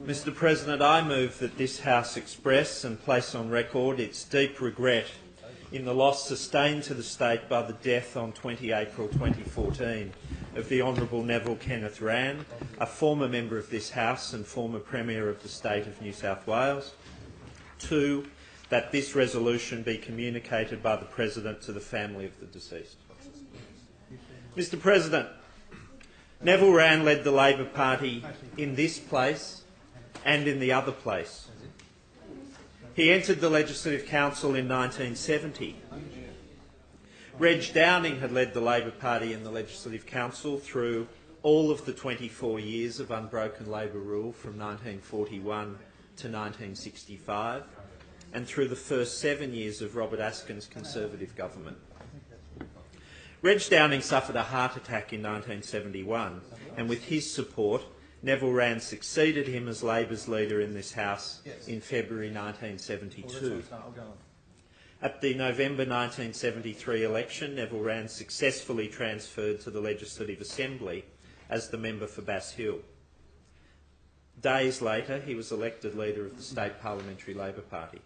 Mr President, I move that this House express and place on record its deep regret in the loss sustained to the state by the death on 20 April 2014 of the Honourable Neville Kenneth Wran, a former member of this House and former Premier of the State of New South Wales. 2, that this resolution be communicated by the President to the family of the deceased. Mr President, Neville Wran led the Labor Party in this place and in the other place. He entered the Legislative Council in 1970. Reg Downing had led the Labor Party in the Legislative Council through all of the 24 years of unbroken Labor rule from 1941 to 1965 and through the first 7 years of Robert Askin's Conservative government. Reg Downing suffered a heart attack in 1971 and with his support Neville Wran succeeded him as Labor's leader in this House in February 1972. At the November 1973 election, Neville Wran successfully transferred to the Legislative Assembly as the member for Bass Hill. Days later, he was elected leader of the State Parliamentary Labor Party.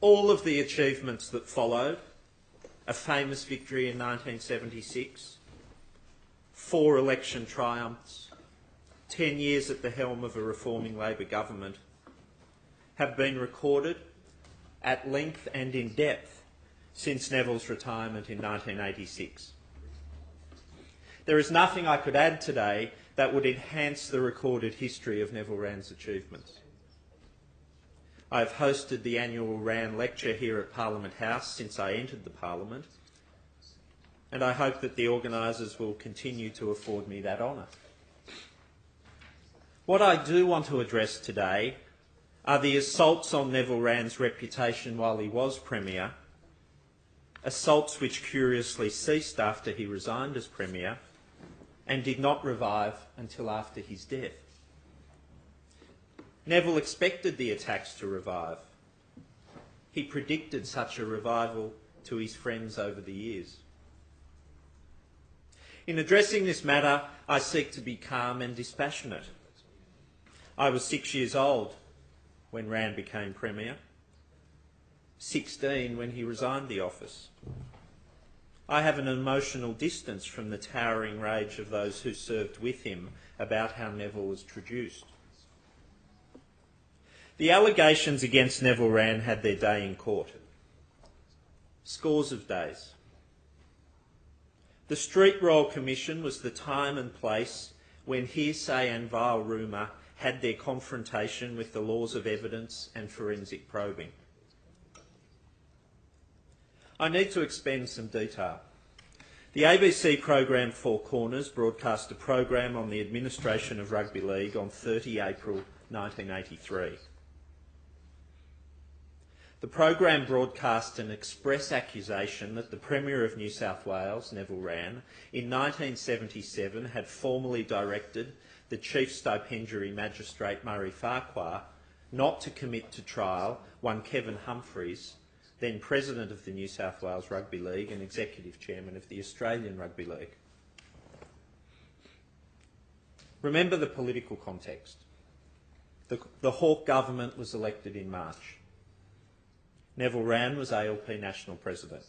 All of the achievements that followed, a famous victory in 1976, 4 election triumphs, 10 years at the helm of a reforming Labor government, have been recorded at length and in depth since Neville's retirement in 1986. There is nothing I could add today that would enhance the recorded history of Neville Wran's achievements. I have hosted the annual Wran Lecture here at Parliament House since I entered the Parliament, and I hope that the organisers will continue to afford me that honour. What I do want to address today are the assaults on Neville Wran's reputation while he was Premier, assaults which curiously ceased after he resigned as Premier and did not revive until after his death. Neville expected the attacks to revive. He predicted such a revival to his friends over the years. In addressing this matter, I seek to be calm and dispassionate. I was 6 years old when Wran became Premier, 16 when he resigned the office. I have an emotional distance from the towering rage of those who served with him about how Neville was traduced. The allegations against Neville Wran had their day in court. Scores of days. The Street Royal Commission was the time and place when hearsay and vile rumour had their confrontation with the laws of evidence and forensic probing. I need to expend some detail. The ABC program Four Corners broadcast a program on the administration of rugby league on 30 April 1983. The program broadcast an express accusation that the Premier of New South Wales, Neville Wran, in 1977 had formally directed the Chief Stipendiary Magistrate Murray Farquhar not to commit to trial one Kevin Humphreys, then President of the New South Wales Rugby League and Executive Chairman of the Australian Rugby League. Remember the political context. The Hawke government was elected in March. Neville Wran was ALP National President.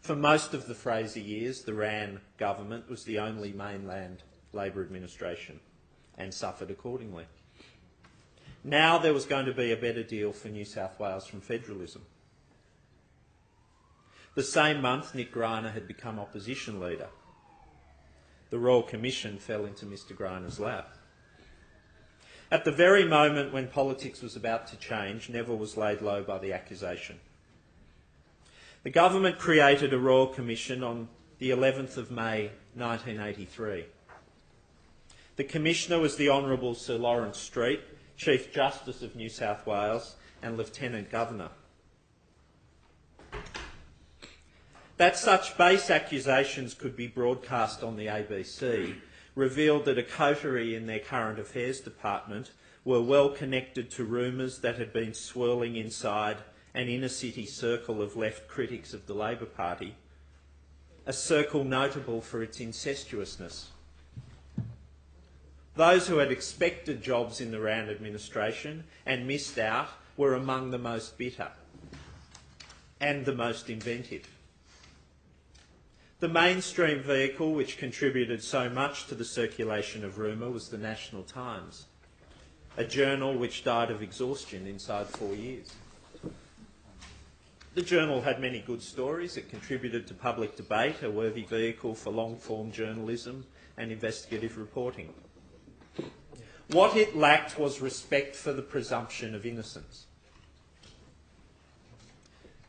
For most of the Fraser years, the Wran government was the only mainland Labor administration and suffered accordingly. Now there was going to be a better deal for New South Wales from federalism. The same month, Nick Greiner had become opposition leader. The Royal Commission fell into Mr Greiner's lap. At the very moment when politics was about to change, Neville was laid low by the accusation. The government created a Royal Commission on the 11th of May 1983. The Commissioner was the Honourable Sir Lawrence Street, Chief Justice of New South Wales and Lieutenant Governor. That such base accusations could be broadcast on the ABC revealed that a coterie in their current affairs department were well connected to rumours that had been swirling inside an inner-city circle of left critics of the Labor Party, a circle notable for its incestuousness. Those who had expected jobs in the Wran administration and missed out were among the most bitter and the most inventive. The mainstream vehicle which contributed so much to the circulation of rumour was the National Times, a journal which died of exhaustion inside 4 years. The journal had many good stories. It contributed to public debate, a worthy vehicle for long-form journalism and investigative reporting. What it lacked was respect for the presumption of innocence.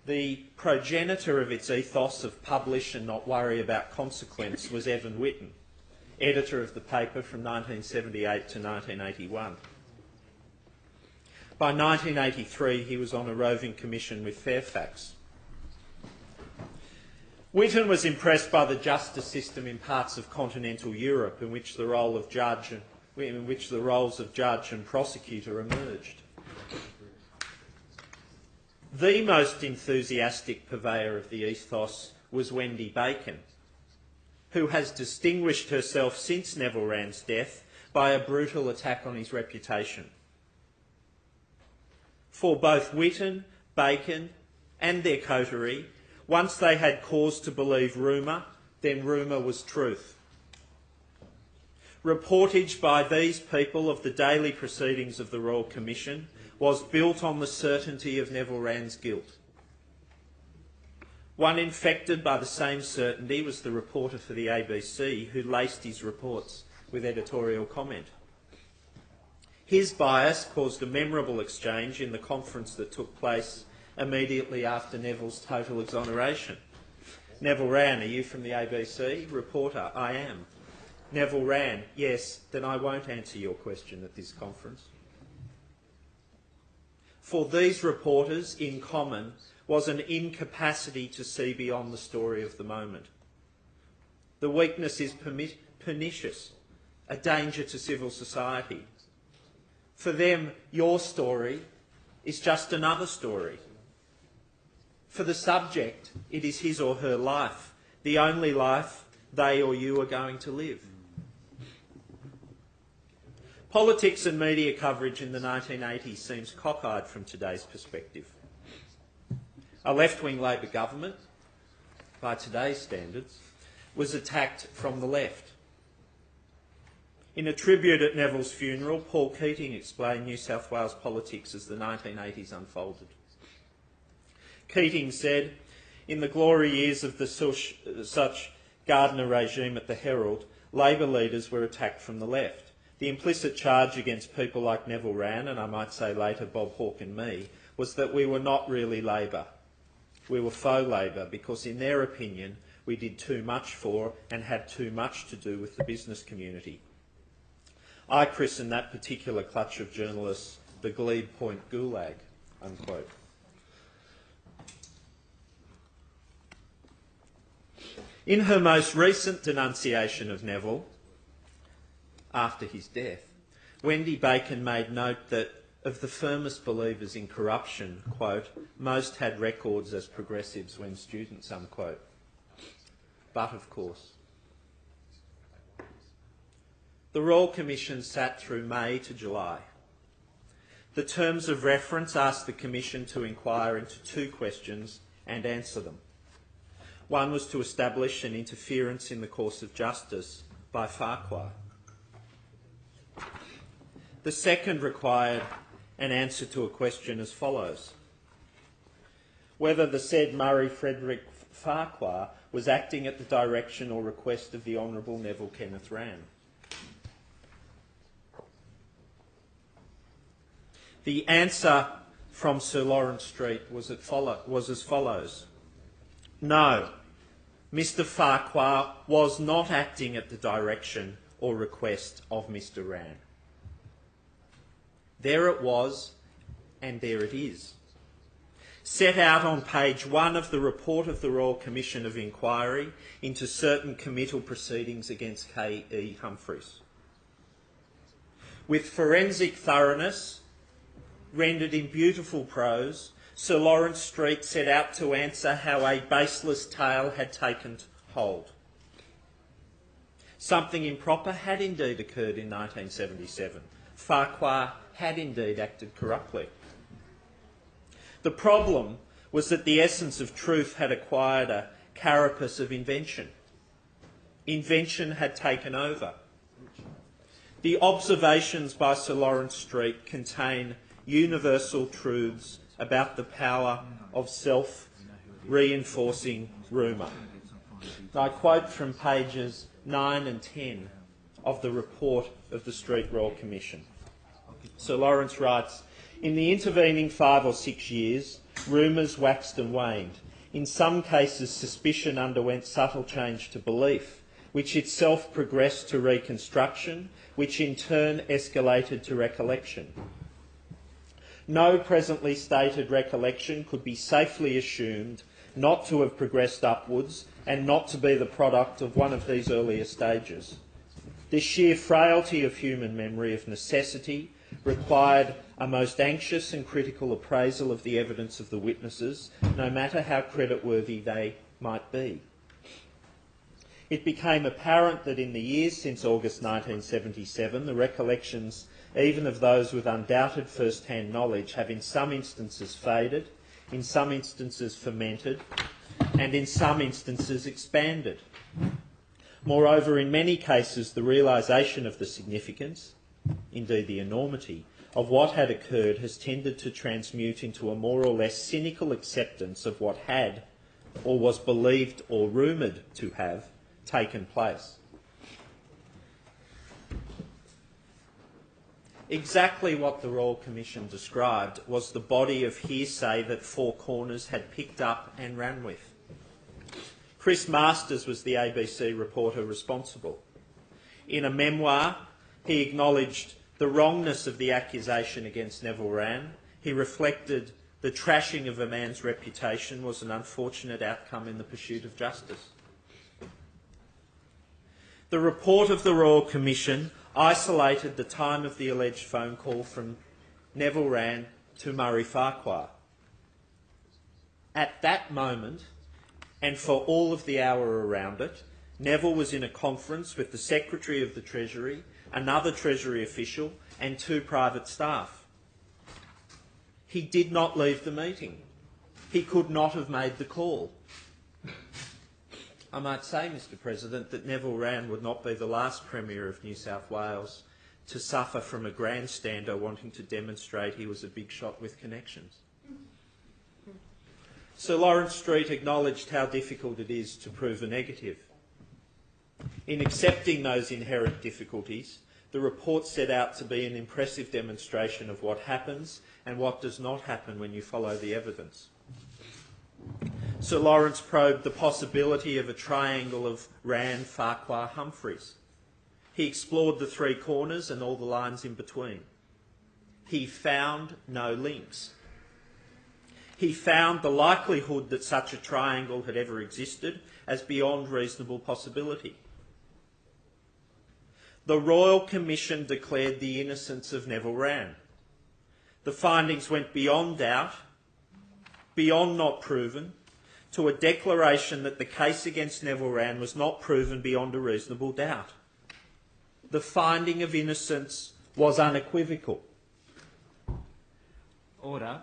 The progenitor of its ethos of publish and not worry about consequence was Evan Whitten, editor of the paper from 1978 to 1981. By 1983, he was on a roving commission with Fairfax. Whitten was impressed by the justice system in parts of continental Europe in which the roles of judge and prosecutor emerged. The most enthusiastic purveyor of the ethos was Wendy Bacon, who has distinguished herself since Neville Wran's death by a brutal attack on his reputation. For both Whitten, Bacon and their coterie, once they had cause to believe rumour, then rumour was truth. Reportage by these people of the daily proceedings of the Royal Commission was built on the certainty of Neville Wran's guilt. One infected by the same certainty was the reporter for the ABC who laced his reports with editorial comment. His bias caused a memorable exchange in the conference that took place immediately after Neville's total exoneration. Neville Wran, are you from the ABC? Reporter, I am. Neville Wran, yes, then I won't answer your question at this conference. For these reporters, in common, was an incapacity to see beyond the story of the moment. The weakness is pernicious, a danger to civil society. For them, your story is just another story. For the subject, it is his or her life, the only life they or you are going to live. Politics and media coverage in the 1980s seems cockeyed from today's perspective. A left-wing Labor government, by today's standards, was attacked from the left. In a tribute at Neville's funeral, Paul Keating explained New South Wales politics as the 1980s unfolded. Keating said, in the glory years of the such Gardner regime at the Herald, Labor leaders were attacked from the left. The implicit charge against people like Neville Wran, and I might say later Bob Hawke and me, was that we were not really Labor. We were faux Labor because in their opinion we did too much for and had too much to do with the business community. I christened that particular clutch of journalists the Glebe Point Gulag, unquote. In her most recent denunciation of Neville, after his death, Wendy Bacon made note that of the firmest believers in corruption, quote, most had records as progressives when students, unquote. But of course, the Royal Commission sat through May to July. The terms of reference asked the Commission to inquire into two questions and answer them. One was to establish an interference in the course of justice by Farquhar. The second required an answer to a question as follows: whether the said Murray Frederick Farquhar was acting at the direction or request of the Honourable Neville Kenneth Wran. The answer from Sir Lawrence Street was as follows. No, Mr Farquhar was not acting at the direction or request of Mr Wran. There it was, and there it is. Set out on page 1 of the report of the Royal Commission of Inquiry into certain committal proceedings against K.E. Humphreys. With forensic thoroughness, rendered in beautiful prose, Sir Lawrence Street set out to answer how a baseless tale had taken hold. Something improper had indeed occurred in 1977. Farquhar had indeed acted corruptly. The problem was that the essence of truth had acquired a carapace of invention. Invention had taken over. The observations by Sir Lawrence Street contain universal truths about the power of self-reinforcing rumour. I quote from pages 9 and 10 of the report of the Street Royal Commission. Sir Lawrence writes, "In the intervening 5 or 6 years, rumours waxed and waned. In some cases, suspicion underwent subtle change to belief, which itself progressed to reconstruction, which in turn escalated to recollection. No presently stated recollection could be safely assumed not to have progressed upwards and not to be the product of one of these earlier stages. The sheer frailty of human memory of necessity required a most anxious and critical appraisal of the evidence of the witnesses, no matter how creditworthy they might be. It became apparent that in the years since August 1977, the recollections, even of those with undoubted first-hand knowledge, have in some instances faded, in some instances fermented, and in some instances expanded. Moreover, in many cases, the realisation of the significance, indeed the enormity, of what had occurred has tended to transmute into a more or less cynical acceptance of what had, or was believed or rumoured to have, taken place." Exactly what the Royal Commission described was the body of hearsay that Four Corners had picked up and ran with. Chris Masters was the ABC reporter responsible. In a memoir, he acknowledged the wrongness of the accusation against Neville Wran. He reflected the trashing of a man's reputation was an unfortunate outcome in the pursuit of justice. The report of the Royal Commission isolated the time of the alleged phone call from Neville Wran to Murray Farquhar. At that moment, and for all of the hour around it, Neville was in a conference with the Secretary of the Treasury, another Treasury official and 2 private staff. He did not leave the meeting. He could not have made the call. I might say, Mr President, that Neville Wran would not be the last Premier of New South Wales to suffer from a grandstander wanting to demonstrate he was a big shot with connections. Sir Lawrence Street acknowledged how difficult it is to prove a negative. In accepting those inherent difficulties, the report set out to be an impressive demonstration of what happens and what does not happen when you follow the evidence. Sir Lawrence probed the possibility of a triangle of Wran, Farquhar, Humphreys. He explored the 3 corners and all the lines in between. He found no links. He found the likelihood that such a triangle had ever existed as beyond reasonable possibility. The Royal Commission declared the innocence of Neville Wran. The findings went beyond doubt, beyond not proven, to a declaration that the case against Neville Wran was not proven beyond a reasonable doubt. The finding of innocence was unequivocal. Order.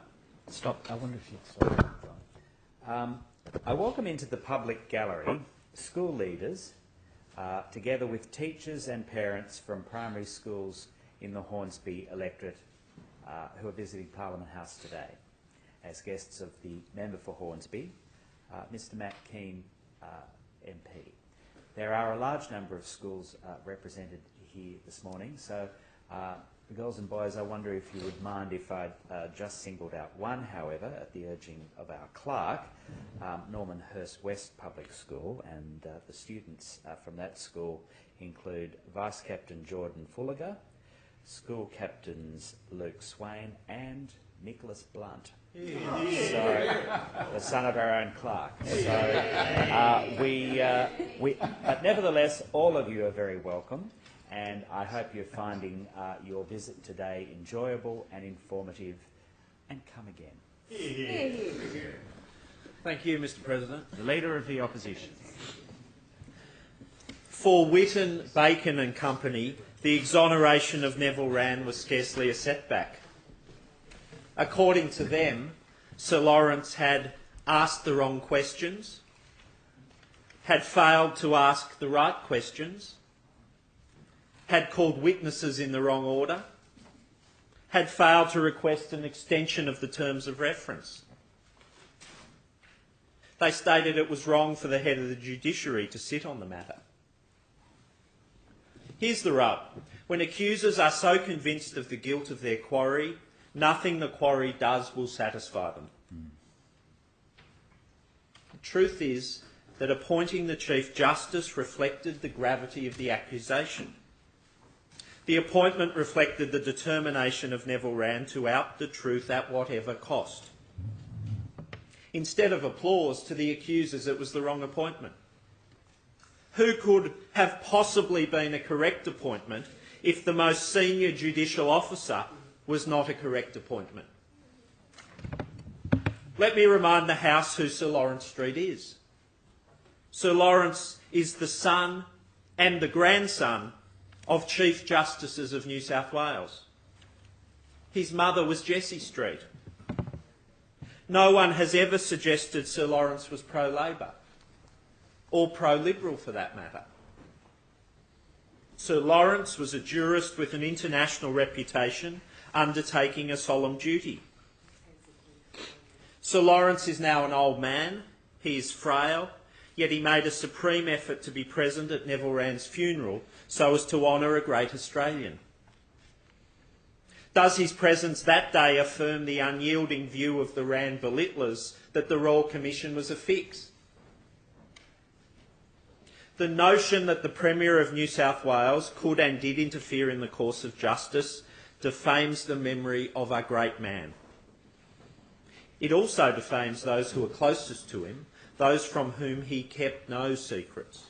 Stop. I wonder if you'd stop. I welcome into the public gallery school leaders, together with teachers and parents from primary schools in the Hornsby electorate who are visiting Parliament House today as guests of the member for Hornsby, Mr Matt Keane, MP. There are a large number of schools represented here this morning, so girls and boys, I wonder if you would mind if I just singled out one, however, at the urging of our clerk, Norman Hurst West Public School, and the students from that school include Vice Captain Jordan Fulliger, School Captains Luke Swain and Nicholas Blunt. So, the son of our own clerk. So, but nevertheless, all of you are very welcome, and I hope you're finding your visit today enjoyable and informative, and come again. Thank you, Mr President. The Leader of the Opposition. For Whitton, Bacon and Company, the exoneration of Neville Wran was scarcely a setback. According to them, Sir Lawrence had asked the wrong questions, had failed to ask the right questions, had called witnesses in the wrong order, had failed to request an extension of the terms of reference. They stated it was wrong for the head of the judiciary to sit on the matter. Here's the rub. When accusers are so convinced of the guilt of their quarry, nothing the quarry does will satisfy them. The truth is that appointing the Chief Justice reflected the gravity of the accusation. The appointment reflected the determination of Neville Wran to out the truth at whatever cost. Instead of applause to the accusers, it was the wrong appointment. Who could have possibly been a correct appointment if the most senior judicial officer was not a correct appointment? Let me remind the House who Sir Lawrence Street is. Sir Lawrence is the son and the grandson of Chief Justices of New South Wales. His mother was Jessie Street. No one has ever suggested Sir Lawrence was pro-Labor, or pro-Liberal for that matter. Sir Lawrence was a jurist with an international reputation, undertaking a solemn duty. Sir Lawrence is now an old man. He is frail, yet he made a supreme effort to be present at Neville Wran's funeral so as to honour a great Australian. Does his presence that day affirm the unyielding view of the Wran belittlers that the Royal Commission was a fix? The notion that the Premier of New South Wales could and did interfere in the course of justice defames the memory of a great man. It also defames those who are closest to him, those from whom he kept no secrets.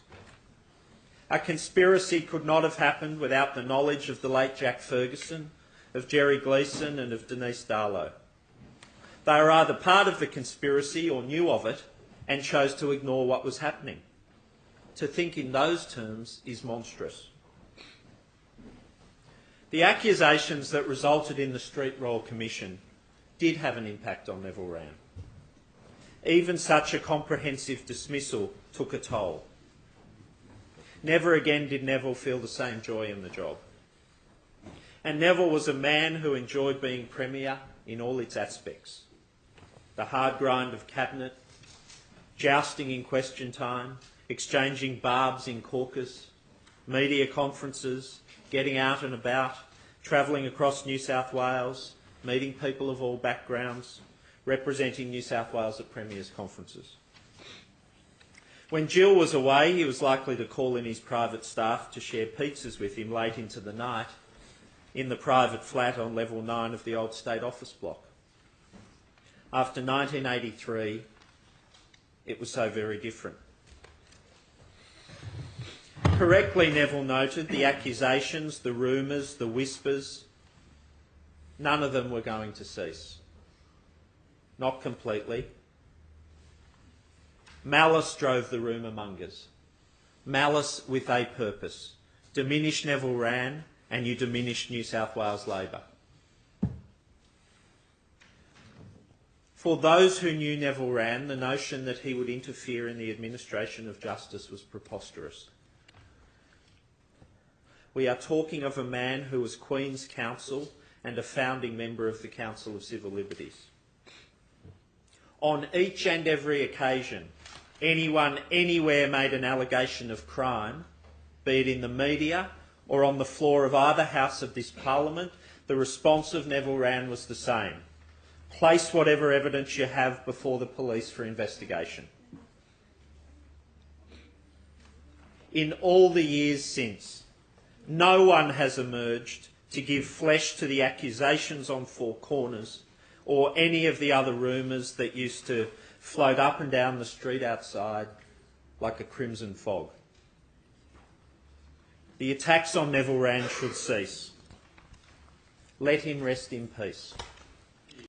A conspiracy could not have happened without the knowledge of the late Jack Ferguson, of Jerry Gleeson and of Denise Darlow. They were either part of the conspiracy or knew of it and chose to ignore what was happening. To think in those terms is monstrous. The accusations that resulted in the Street Royal Commission did have an impact on Neville Wran. Even such a comprehensive dismissal took a toll. Never again did Neville feel the same joy in the job. And Neville was a man who enjoyed being Premier in all its aspects. The hard grind of cabinet, jousting in question time, exchanging barbs in caucus, media conferences, getting out and about, travelling across New South Wales, meeting people of all backgrounds, representing New South Wales at Premiers' conferences. When Jill was away, he was likely to call in his private staff to share pizzas with him late into the night in the private flat on level 9 of the old State Office block. After 1983, it was so very different. Correctly, Neville noted the accusations, the rumours, the whispers, none of them were going to cease. Not completely. Malice drove the rumour mongers. Malice with a purpose. Diminish Neville Wran and you diminish New South Wales Labor. For those who knew Neville Wran, the notion that he would interfere in the administration of justice was preposterous. We are talking of a man who was Queen's Counsel and a founding member of the Council of Civil Liberties. On each and every occasion, anyone anywhere made an allegation of crime, be it in the media or on the floor of either house of this Parliament, the response of Neville Wran was the same. Place whatever evidence you have before the police for investigation. In all the years since, no one has emerged to give flesh to the accusations on Four Corners or any of the other rumours that used to float up and down the street outside like a crimson fog. The attacks on Neville Wran should cease. Let him rest in peace.